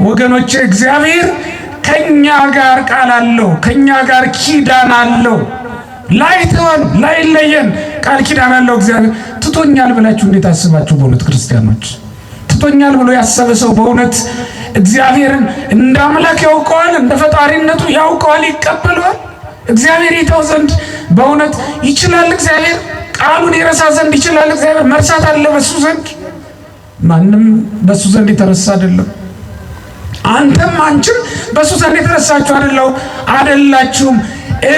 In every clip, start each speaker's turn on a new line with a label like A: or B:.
A: ወገኖቼ እግዚአብሔር ከኛ ጋር ቃል አለው፣ ከኛ ጋር ኪዳን አለው። ላይተወን ላይለየን ቃል ኪዳን አለው። እግዚአብሔር ትቶኛል ብላችሁ እንዴት አስባችሁ? በእውነት ክርስቲያኖች ትቶኛል ብሎ ያሰበ ሰው በእውነት እግዚአብሔርን እንደ አምላክ ያውቀዋል፣ እንደ ፈጣሪነቱ ያውቀዋል፣ ይቀበለዋል። እግዚአብሔር ይተው ዘንድ በእውነት ይችላል? እግዚአብሔር ቃሉን ይረሳ ዘንድ ይችላል? እግዚአብሔር መርሳት አለ በሱ ዘንድ? ማንም በሱ ዘንድ የተረሳ አይደለም። አንተም አንቺም በሱ ዘንድ የተረሳችሁ አይደላችሁም።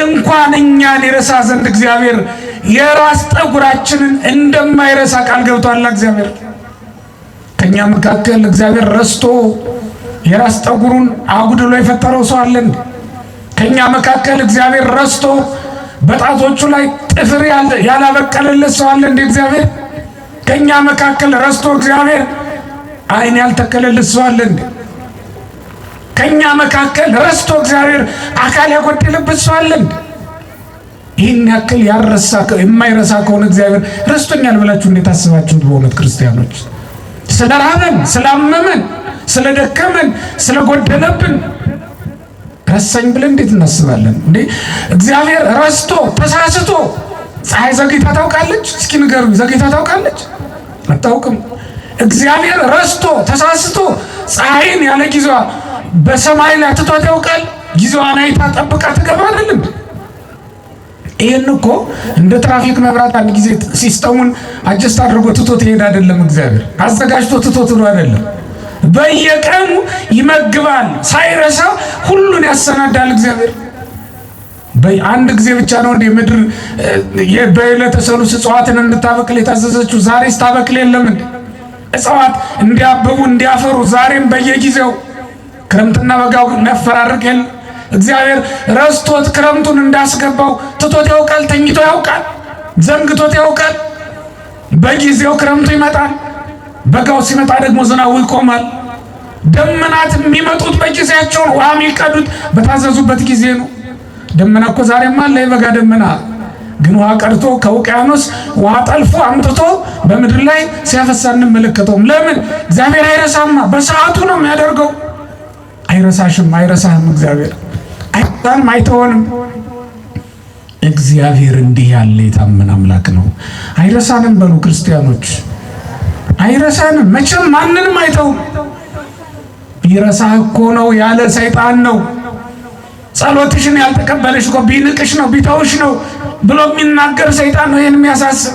A: እንኳን እኛን ይረሳ ዘንድ እግዚአብሔር የራስ ጠጉራችንን እንደማይረሳ ቃል ገብቷል። እግዚአብሔር ከኛ መካከል እግዚአብሔር ረስቶ የራስ ጠጉሩን አጉድሎ የፈጠረው ሰው አለን? ከኛ መካከል እግዚአብሔር ረስቶ በጣቶቹ ላይ ጥፍር ያላበቀለለት ሰው አለ እንዴ? እግዚአብሔር ከኛ መካከል ረስቶ እግዚአብሔር ዓይን ያልተከለለት ሰው አለ እንዴ? ከኛ መካከል ረስቶ እግዚአብሔር አካል ያጎደለበት ሰው አለ እንዴ? ይህን ያክል የማይረሳ ከሆነ እግዚአብሔር ረስቶኛል ብላችሁ እንዴት አስባችሁት? በእውነት ክርስቲያኖች ስለራበን፣ ስላመመን፣ ስለደከመን፣ ስለጎደለብን ረሳኝ ብለን እንዴት እናስባለን እንዴ? እግዚአብሔር ረስቶ ተሳስቶ ፀሐይ ዘግይታ ታውቃለች? እስኪ ንገሩኝ፣ ዘግይታ ታውቃለች? አታውቅም። እግዚአብሔር ረስቶ ተሳስቶ ፀሐይን ያለ ጊዜዋ በሰማይ ላይ ትቷት ያውቃል? ጊዜዋን አይታ ጠብቃ ትገባ አይደለም? ይሄን እኮ እንደ ትራፊክ መብራት አንድ ጊዜ ሲስተሙን አጀስት አድርጎ ትቶት ይሄድ አይደለም። እግዚአብሔር አዘጋጅቶ ትቶት ነው አይደለም? በየቀኑ ይመግባል፣ ሳይረሳ ሁሉን ያሰናዳል። እግዚአብሔር በአንድ ጊዜ ብቻ ነው እንደ ምድር በዕለተ ሰሉስ እጽዋትን እንድታበቅል የታዘዘችው? ዛሬ ስታበቅል የለም እንዴ? እጽዋት እንዲያብቡ እንዲያፈሩ ዛሬም በየጊዜው ክረምትና በጋው ነፈራርቅ የለ? እግዚአብሔር ረስቶት ክረምቱን እንዳስገባው ትቶት ያውቃል? ተኝቶ ያውቃል? ዘንግቶት ያውቃል? በጊዜው ክረምቱ ይመጣል፣ በጋው ሲመጣ ደግሞ ዝናቡ ይቆማል። ደመናት የሚመጡት በጊዜያቸው፣ ውሃ የሚቀዱት በታዘዙበት ጊዜ ነው። ደመና እኮ ዛሬም አለ፣ የበጋ ደመና ግን ውሃ ቀድቶ ከውቅያኖስ ውሃ ጠልፎ አምጥቶ በምድር ላይ ሲያፈሳ እንመለከተውም። ለምን? እግዚአብሔር አይረሳማ፣ በሰዓቱ ነው የሚያደርገው። አይረሳሽም፣ አይረሳህም። እግዚአብሔር አይረሳንም፣ አይተወንም። እግዚአብሔር እንዲህ ያለ የታመነ አምላክ ነው። አይረሳንም በሉ ክርስቲያኖች፣ አይረሳንም። መቼም ማንንም አይተውም። ቢረሳህ እኮ ነው ያለ ሰይጣን ነው። ጸሎትሽን ያልተቀበለሽ እኮ ቢንቅሽ ነው ቢተውሽ ነው ብሎ የሚናገር ሰይጣን ነው። ይሄን የሚያሳስብ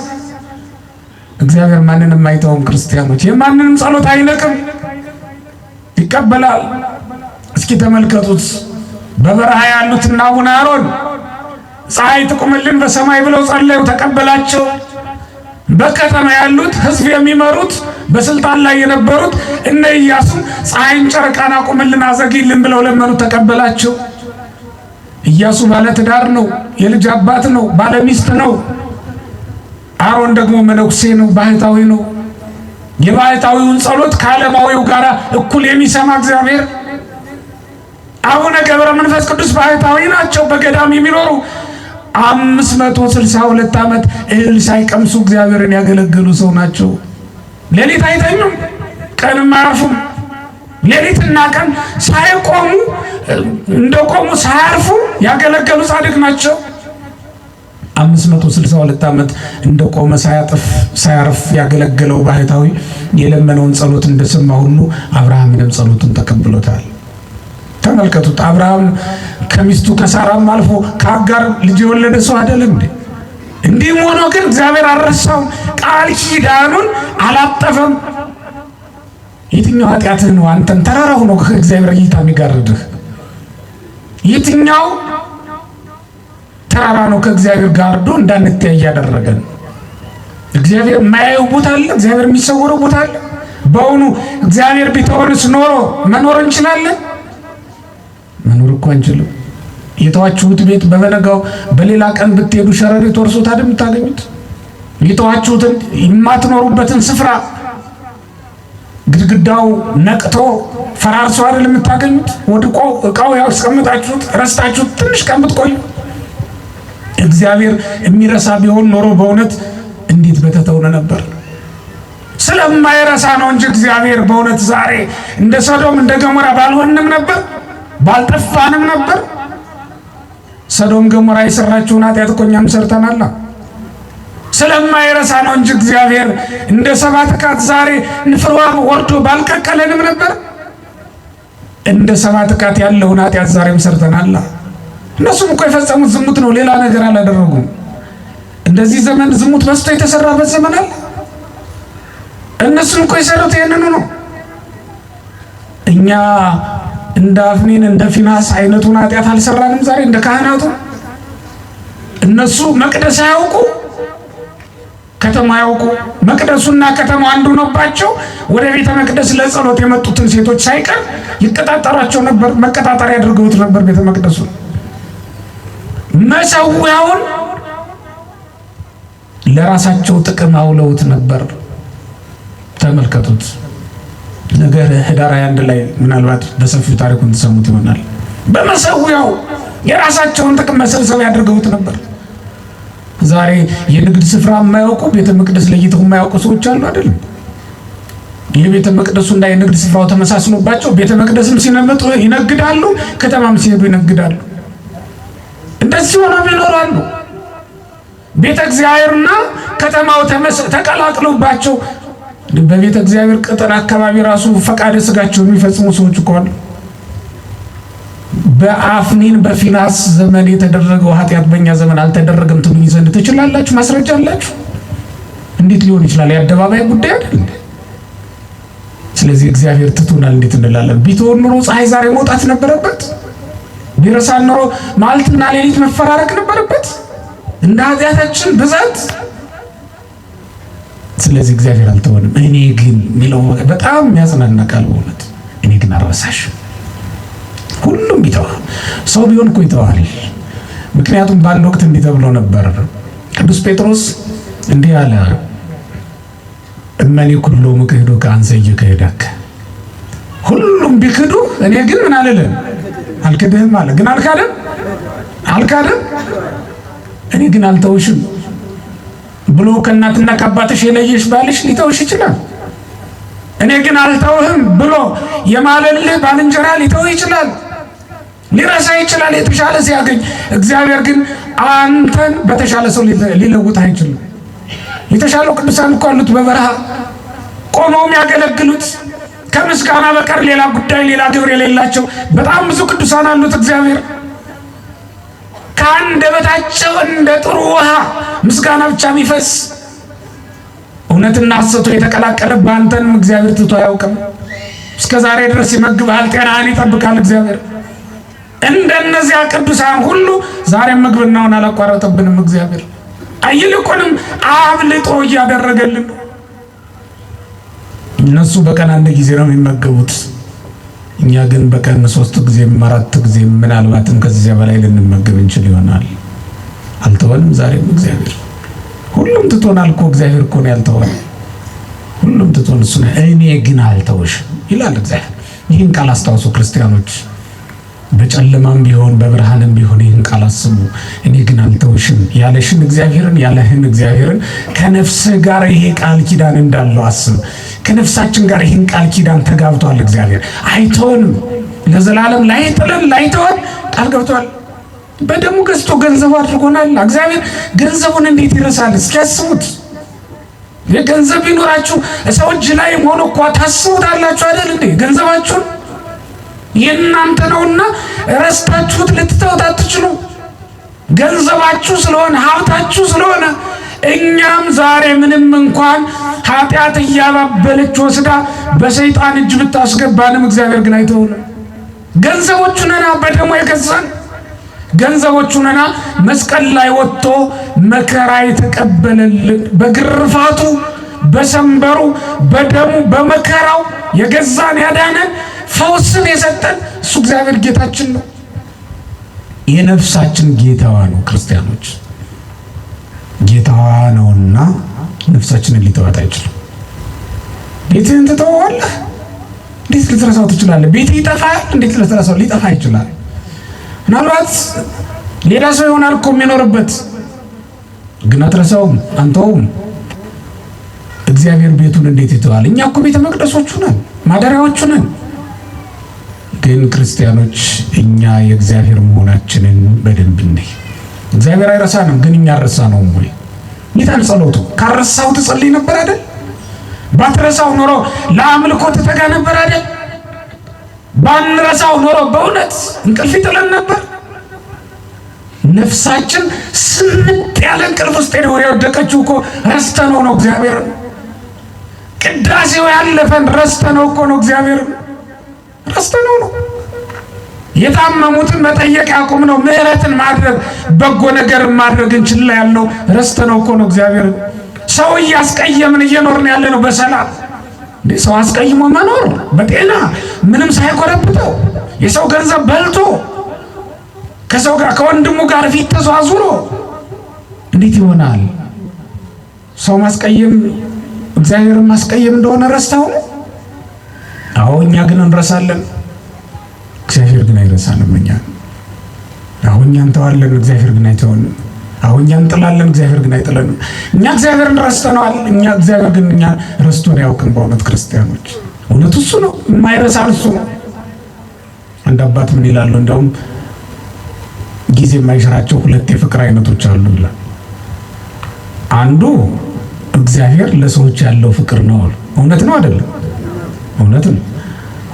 A: እግዚአብሔር ማንንም አይተውም። ክርስቲያኖች የማንንም ጸሎት አይነቅም፣ ይቀበላል። እስኪ ተመልከቱት። በበረሃ ያሉትና አቡነ አሮን ፀሐይ ትቁምልን በሰማይ ብለው ጸለዩ፣ ተቀበላቸው። በከተማ ያሉት ሕዝብ የሚመሩት በስልጣን ላይ የነበሩት እነ ኢያሱ ፀሐይን ጨረቃን አቁምልን አዘግይልን ብለው ለመኑት፣ ተቀበላቸው። ኢያሱ ባለ ትዳር ነው፣ የልጅ አባት ነው፣ ባለ ሚስት ነው። አሮን ደግሞ መነኩሴ ነው፣ ባህታዊ ነው። የባህታዊውን ጸሎት ከዓለማዊው ጋር እኩል የሚሰማ እግዚአብሔር። አቡነ ገብረ መንፈስ ቅዱስ ባህታዊ ናቸው፣ በገዳም የሚኖሩ 562 ዓመት እህል ሳይቀምሱ እግዚአብሔርን ያገለገሉ ሰው ናቸው። ሌሊት አይተኙም፣ ቀንም አያርፉም። ሌሊትና ቀን ሳይቆሙ እንደቆሙ ሳያርፉ ያገለገሉ ጻድቅ ናቸው። 562 ዓመት እንደቆመ ሳያርፍ ያገለገለው ባህታዊ የለመነውን ጸሎት እንደሰማ ሁሉ አብርሃምንም ጸሎቱን ተቀብሎታል። ተመልከቱት። አብርሃም ከሚስቱ ከሳራም አልፎ ከአጋር ልጅ የወለደ ሰው አይደለም እንዴ? እንዲህም ሆኖ ግን እግዚአብሔር አልረሳውም፣ ቃል ኪዳኑን አላጠፈም። የትኛው ኃጢአትህ ነው አንተን ተራራ ሆኖ ከእግዚአብሔር እይታ የሚጋርድህ? የትኛው ተራራ ነው ከእግዚአብሔር ጋርዶ እንዳንተያይ ያደረገን? እግዚአብሔር የማያየው ቦታ አለ? እግዚአብሔር የሚሰወረው ቦታ አለ? በእውኑ እግዚአብሔር ቢተወንስ ኖሮ መኖር እንችላለን? መኖር እኮ አንችልም። የተዋችሁት ቤት በበነጋው በሌላ ቀን ብትሄዱ ሸረሪት ወርሶት አይደል የምታገኙት? የተዋችሁትን የማትኖሩበትን ስፍራ ግድግዳው ነቅቶ ፈራርሶ አይደል የምታገኙት? ወድቆ እቃው ያስቀምጣችሁት ረስታችሁት ትንሽ ቀን ብትቆዩ። እግዚአብሔር የሚረሳ ቢሆን ኖሮ በእውነት እንዴት በተተውነ ነበር። ስለማይረሳ ነው እንጂ እግዚአብሔር በእውነት ዛሬ እንደ ሰዶም እንደ ገሞራ ባልሆንም ነበር፣ ባልጠፋንም ነበር። ሰዶም ገሞራ የሰራችውን ኃጢአት እኮ እኛም ሰርተናል። ስለማይረሳ ነው እንጂ እግዚአብሔር እንደ ሰባት ካት ዛሬ ንፍሯ ወርዶ ባልቀቀለንም ነበር። እንደ ሰባት ካት ያለውን ኃጢአት ዛሬም ሰርተናል። እነሱም እኮ የፈጸሙት ዝሙት ነው፣ ሌላ ነገር አላደረጉም። እንደዚህ ዘመን ዝሙት በዝቶ የተሰራበት ዘመን አለ። እነሱም እኮ የሰሩት ይሄንን ነው። እኛ እንደ አፍኒን እንደ ፊናስ አይነቱን ኃጢአት አልሰራንም ዛሬ እንደ ካህናቱ። እነሱ መቅደስ አያውቁ፣ ከተማ አያውቁ። መቅደሱና ከተማው አንዱ ነውባቸው። ወደ ቤተ መቅደስ ለጸሎት የመጡትን ሴቶች ሳይቀር ይቀጣጠሯቸው ነበር፣ መቀጣጠሪያ ያድርገውት ነበር ቤተ መቅደሱ። መሰዊያውን ለራሳቸው ጥቅም አውለውት ነበር። ተመልከቱት። ነገር ህዳር 21 ላይ ምናልባት በሰፊው ታሪኩን ተሰሙት ይሆናል። በመሰዊያው የራሳቸውን ጥቅም መሰብሰቢያ ያድርገውት ነበር። ዛሬ የንግድ ስፍራ የማያውቁ ቤተ መቅደስ ለይተው የማያውቁ ሰዎች አሉ አይደል? የቤተ መቅደሱና የንግድ ስፍራው ተመሳስሎባቸው ቤተ መቅደስም ሲነመጡ ይነግዳሉ፣ ከተማም ሲሄዱ ይነግዳሉ። እንደዚህ ሆነው ይኖራሉ። ቤተ እግዚአብሔርና ከተማው ተቀላቅሎባቸው በቤተ እግዚአብሔር ቅጥር አካባቢ ራሱ ፈቃደ ስጋቸውን የሚፈጽሙ ሰዎች እኮ አሉ። በአፍኒን በፊናስ ዘመን የተደረገው ኃጢአት በእኛ ዘመን አልተደረገም ትሉኝ ዘንድ ትችላላችሁ? ማስረጃ አላችሁ? እንዴት ሊሆን ይችላል? የአደባባይ ጉዳይ አይደል? ስለዚህ እግዚአብሔር ትቶናል እንዴት እንላለን? ቢተወን ኖሮ ፀሐይ ዛሬ መውጣት ነበረበት። ቢረሳን ኖሮ ማልትና ሌሊት መፈራረቅ ነበረበት እንደ ኃጢአታችን ብዛት። ስለዚህ እግዚአብሔር አልተወንም። እኔ ግን የሚለው በጣም የሚያጽናና ቃል በእውነት እኔ ግን አልረሳሽም። ሁሉም ይተዋል። ሰው ቢሆን እኮ ይተዋል። ምክንያቱም በአንድ ወቅት እንዲህ ተብሎ ነበር። ቅዱስ ጴጥሮስ እንዲህ አለ፣ እመኒ ኩሎሙ ክህዱ ከአንሰየ ክህደከ። ሁሉም ቢክዱ እኔ ግን ምን አልልም አልክድህም አለ። ግን አልካደም። እኔ ግን አልተውሽም ብሎ ከእናትና ከአባትሽ የለየሽ ባልሽ ሊተውሽ ይችላል። እኔ ግን አልተውህም ብሎ የማለልህ ባልንጀራ ሊተው ይችላል፣ ሊረሳ ይችላል የተሻለ ሲያገኝ። እግዚአብሔር ግን አንተን በተሻለ ሰው ሊለውጥ አይችልም። የተሻለው ቅዱሳን እኮ አሉት በበረሃ ቆመው የሚያገለግሉት ከምስጋና በቀር ሌላ ጉዳይ ሌላ ግብር የሌላቸው በጣም ብዙ ቅዱሳን አሉት እግዚአብሔር። ከአንደበታቸው እንደ ጥሩ ውሃ ምስጋና ብቻ የሚፈስ እውነትና ሐሰቱ የተቀላቀለ በአንተንም እግዚአብሔር ትቶ አያውቅም። እስከ ዛሬ ድረስ ይመግብሃል፣ ጤናህን ይጠብቃል እግዚአብሔር። እንደነዚያ ቅዱሳን ሁሉ ዛሬም ምግብናውን አላቋረጠብንም እግዚአብሔር። ይልቁንም አብልጦ እያደረገልን። እነሱ በቀን አንድ ጊዜ ነው የሚመገቡት፣ እኛ ግን በቀን 3 ጊዜ 4 ጊዜ ምናልባትም ከዚያ በላይ ልንመገብ እንችል ይሆናል። አልተወንም ዛሬም እግዚአብሔር። ሁሉም ትቶናል እኮ እግዚአብሔር እኮ ነው ያልተወን። ሁሉም ትቶን እሱ ነው። እኔ ግን አልተውሽም ይላል እግዚአብሔር። ይህን ቃል አስታውሱ ክርስቲያኖች። በጨለማም ቢሆን በብርሃንም ቢሆን ይህን ቃል አስቡ። እኔ ግን አልተውሽም ያለሽን እግዚአብሔርን ያለህን እግዚአብሔርን ከነፍስህ ጋር ይሄ ቃል ኪዳን እንዳለው አስብ። ከነፍሳችን ጋር ይህን ቃል ኪዳን ተጋብቷል እግዚአብሔር። አይተወንም፣ ለዘላለም ላይጥለን ላይተወን ቃል ገብቷል። በደሙ ገዝቶ ገንዘቡ አድርጎናል እግዚአብሔር። ገንዘቡን እንዴት ይረሳል? እስኪያስቡት። የገንዘብ ቢኖራችሁ ሰው እጅ ላይ ሆኖ እኮ ታስቡታላችሁ አይደል እንዴ? ገንዘባችሁን የእናንተ ነውና ረስታችሁት ልትተውት አትችሉ። ገንዘባችሁ ስለሆነ ሀብታችሁ ስለሆነ እኛም ዛሬ ምንም እንኳን ኃጢአት እያባበለች ወስዳ በሰይጣን እጅ ብታስገባንም እግዚአብሔር ግን አይተውንም። ገንዘቦቹ ነና በደሙ የገዛን ገንዘቦቹ ነና መስቀል ላይ ወጥቶ መከራ የተቀበለልን በግርፋቱ በሰንበሩ በደሙ በመከራው የገዛን ያዳነን ፈውስን የሰጠን እሱ እግዚአብሔር ጌታችን ነው። የነፍሳችን ጌታዋ ነው። ክርስቲያኖች ጌታዋ ነውና ነፍሳችንን ሊተዋት አይችልም። ቤትህን ትተዋለህ፣ እንዴት ልትረሳው ትችላለህ? ቤትህ ይጠፋል፣ እንዴት ልትረሳው? ሊጠፋ ይችላል። ምናልባት ሌላ ሰው ይሆናል እኮ የሚኖርበት፣ ግን አትረሳውም፣ አንተውም። እግዚአብሔር ቤቱን እንዴት ይተዋል? እኛ እኮ ቤተ መቅደሶቹ ነን፣ ማደሪያዎቹ ነን። ግን ክርስቲያኖች እኛ የእግዚአብሔር መሆናችንን በደንብ እንይ። እግዚአብሔር አይረሳንም፣ ግን እኛ ረሳነውም ወይ? ይታን ጸሎቱ ካረሳው ትጸልይ ነበር አይደል? ባትረሳው ኖሮ ለአምልኮ ትተጋ ነበር አይደል? ባንረሳው ኖሮ በእውነት እንቅልፍ ይጥለን ነበር። ነፍሳችን ስምጥ ያለ እንቅልፍ ውስጥ ነው የወደቀችው እኮ ረስተነው ነው እግዚአብሔር። ቅዳሴው ያለፈን ረስተነው እኮ ነው እግዚአብሔር፣ ረስተነው ነው። የታመሙትን መጠየቅ ያቆም ነው፣ ምህረትን ማድረግ በጎ ነገር ማድረግ እንችላ ያለው ረስተነው እኮ ነው እግዚአብሔር። ሰው እያስቀየምን እየኖርን ያለ ነው በሰላም እንዴ? ሰው አስቀይሞ መኖር በጤና ምንም ሳይቆረብጠው የሰው ገንዘብ በልቶ ከሰው ጋር ከወንድሙ ጋር ፊት ተዟዙሮ እንዴት ይሆናል? ሰው ማስቀየም እግዚአብሔርን ማስቀየም እንደሆነ ረስተው ነው። አዎ እኛ ግን እንረሳለን፣ እግዚአብሔር ግን አይረሳንም። አሁን እኛ እንተዋለን፣ እግዚአብሔር ግን አይተወንም። አሁን እኛ እንጥላለን፣ እግዚአብሔር ግን አይጥለንም። እኛ እግዚአብሔርን ረስተነዋል፣ እግዚአብሔር ግን እኛ ረስቶን ያውቅም። በእውነት ክርስቲያኖች እውነቱ እሱ ነው፣ የማይረሳን እሱ ነው። አንድ አባት ምን ይላሉ? እንደውም ጊዜ የማይሽራቸው ሁለት የፍቅር አይነቶች አሉ ይላል። አንዱ እግዚአብሔር ለሰዎች ያለው ፍቅር ነው። እውነት ነው አይደለም? እውነት ነው።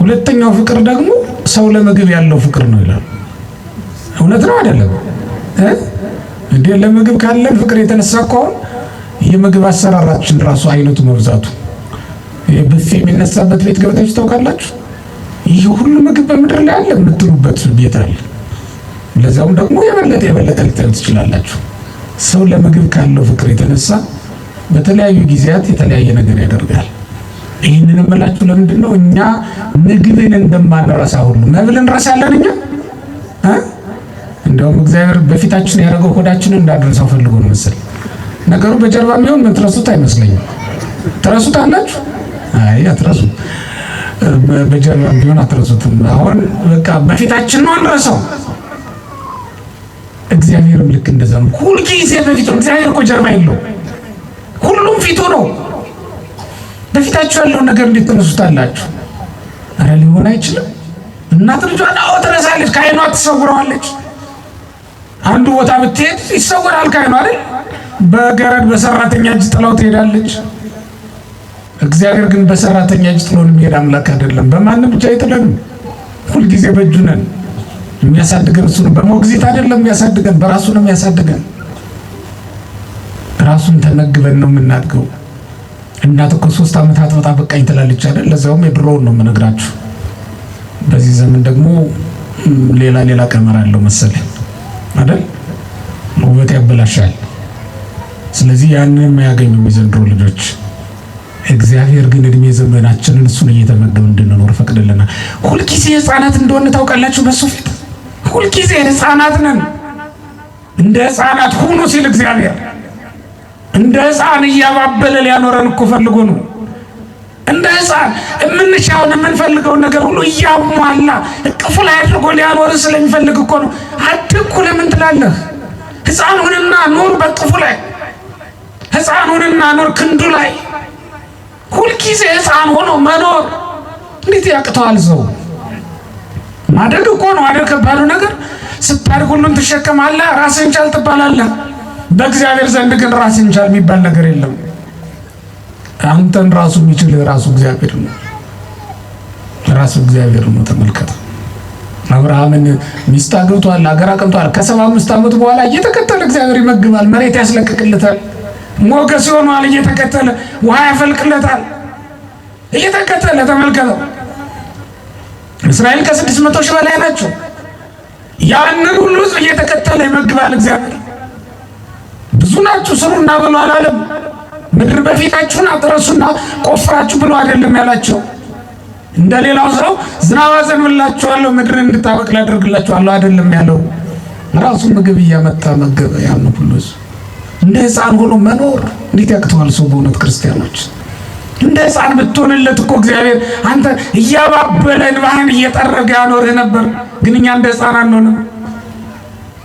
A: ሁለተኛው ፍቅር ደግሞ ሰው ለምግብ ያለው ፍቅር ነው ይላል። እውነት ነው አይደለም? እንዴ ለምግብ ካለን ፍቅር የተነሳ እኮ የምግብ አሰራራችን ራሱ አይነቱ መብዛቱ፣ ብፌ የሚነሳበት ቤት ገብታችሁ ታውቃላችሁ? ይህ ሁሉ ምግብ በምድር ላይ አለ የምትሉበት ቤት አለ። ለዛውም ደግሞ የበለጠ ልትል ትችላላችሁ። ሰው ለምግብ ካለው ፍቅር የተነሳ በተለያዩ ጊዜያት የተለያየ ነገር ያደርጋል። ይህንን እምላችሁ ለምንድን ነው? እኛ ምግብን እንደማንረሳ ሁሉ መብልን እንረሳለን እኛ። እንደውም እግዚአብሔር በፊታችን ያደረገው ሆዳችንን እንዳደረሰው ፈልጎ ነው መሰለኝ። ነገሩ በጀርባ የሚሆን ምን ትረሱት አይመስለኝም። ትረሱት አላችሁ? አይ አትረሱ። በጀርባ ቢሆን አትረሱትም። አሁን በቃ በፊታችን ነው አንረሳው። እግዚአብሔርም ልክ እንደዛ ነው። ሁልጊዜ በፊቱ ነው። እግዚአብሔር እኮ ጀርባ የለውም፣ ሁሉም ፊቱ ነው። በፊታችሁ ያለውን ነገር እንዴት ትረሱታላችሁ? ኧረ ሊሆን አይችልም። እናት ልጇን ትረሳለች፣ ከዓይኗ ትሰውረዋለች። አንዱ ቦታ ብትሄድ ይሰወራል ከዓይኗ አይደል? በገረድ በሰራተኛ እጅ ጥላው ትሄዳለች። እግዚአብሔር ግን በሰራተኛ እጅ ጥሎን የሚሄድ አምላክ አይደለም። በማንም እጅ አይጥለንም። ሁልጊዜ በእጁ ነን። የሚያሳድገን እሱ ነው። በሞግዚት አይደለም የሚያሳድገን፣ በራሱ ነው የሚያሳድገን። ራሱን ተመግበን ነው የምናድገው። እናት እኮ 3 ዓመት አጥብጣ በቃኝ ትላለች አይደል? ለዛውም የድሮውን ነው የምነግራችሁ። በዚህ ዘመን ደግሞ ሌላ ቀመር አለው መሰለኝ አይደል? ውበት ያበላሻል። ስለዚህ ያንን የማያገኙ የዘንድሮ ልጆች። እግዚአብሔር ግን እድሜ ዘመናችንን እሱን እየተመገብ እንድንኖር ፈቅድልናል። ሁልጊዜ ሕፃናት እንደሆነ ታውቃላችሁ። በሱ ፊት ሁልጊዜ ሕፃናት ነን። እንደ ሕፃናት ሁኑ ሲል እግዚአብሔር እንደ ሕፃን እያባበለ ሊያኖረን እኮ ፈልጎ ነው። እንደ ሕፃን የምንሻውን የምንፈልገውን ነገር ሁሉ እያሟላ እቅፉ ላይ አድርጎ ሊያኖር ስለሚፈልግ እኮ ነው። አትኩ ለምን ትላለህ? ሕፃን ሁንና ኑር በቅፉ ላይ። ሕፃን ሁንና ኑር ክንዱ ላይ። ሁልጊዜ ሕፃን ሆኖ መኖር እንዴት ያቅተዋል ሰው? ማደግ እኮ ነው አይደል? ከባዱ ነገር ስታድግ ሁሉን ትሸከማለህ፣ ራስህን ቻል ትባላለህ። በእግዚአብሔር ዘንድ ግን ራስህን ቻል የሚባል ነገር የለም። አንተን ራሱ የሚችል ራሱ እግዚአብሔር ነው። ራሱ እግዚአብሔር ነው። ተመልከተ። አብርሃምን ሚስት አግብቷል፣ አገር አቅንቷል። ከ75 ዓመት በኋላ እየተከተለ እግዚአብሔር ይመግባል፣ መሬት ያስለቅቅለታል፣ ሞገስ ይሆናል። እየተከተለ ውሃ ያፈልቅለታል፣ እየተከተለ ተመልከተው። እስራኤል ከ600 ሺህ በላይ ናቸው። ያንን ሁሉ እየተከተለ ይመግባል እግዚአብሔር። ብዙ ናችሁ ስሩና ብሎ አላለም። ምድር በፊታችሁን አጥረሱና ቆፍራችሁ ብሎ አይደለም ያላቸው። እንደሌላው ሰው ዝናብ አዘንብላችኋለሁ ምድርን እንድታበቅል አደርግላችኋለሁ አይደለም ያለው። ራሱ ምግብ እያመጣ መገበ። ያን ሁሉ እንደ ሕፃን ሆኖ መኖር እንዴት ያቅተዋል ሰው? በእውነት ክርስቲያኖች እንደ ሕፃን ብትሆንለት እኮ እግዚአብሔር አንተ እያባበለ እንባህን እየጠረገ ያኖርህ ነበር። ግን እኛ እንደ ሕፃን አንሆንም።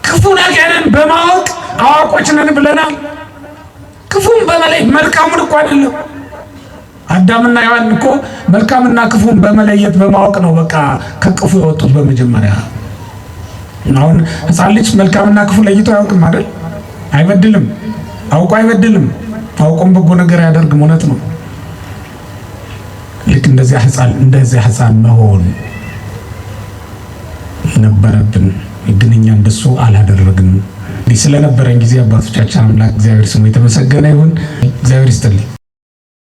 A: ክፉ ነገርን በማወቅ አዋቆች ነን ብለናል። ክፉም በመለይ መልካሙን እኮ አይደለም አዳምና ሔዋን እኮ መልካምና ክፉን በመለየት በማወቅ ነው በቃ ከክፉ የወጡት በመጀመሪያ። አሁን ሕፃን ልጅ መልካምና ክፉ ለይቶ አያውቅም አይደል? አይበድልም፣ አውቆ አይበድልም፣ አውቆም በጎ ነገር አያደርግም። እውነት ነው። ልክ እንደዚያ ሕፃን መሆን ነበረብን፣ ግን እኛ እንደሱ አላደረግንም። ስለነበረን ጊዜ አባቶቻችን አምላክ እግዚአብሔር ስሙ የተመሰገነ ይሁን። እግዚአብሔር ይስጥልኝ።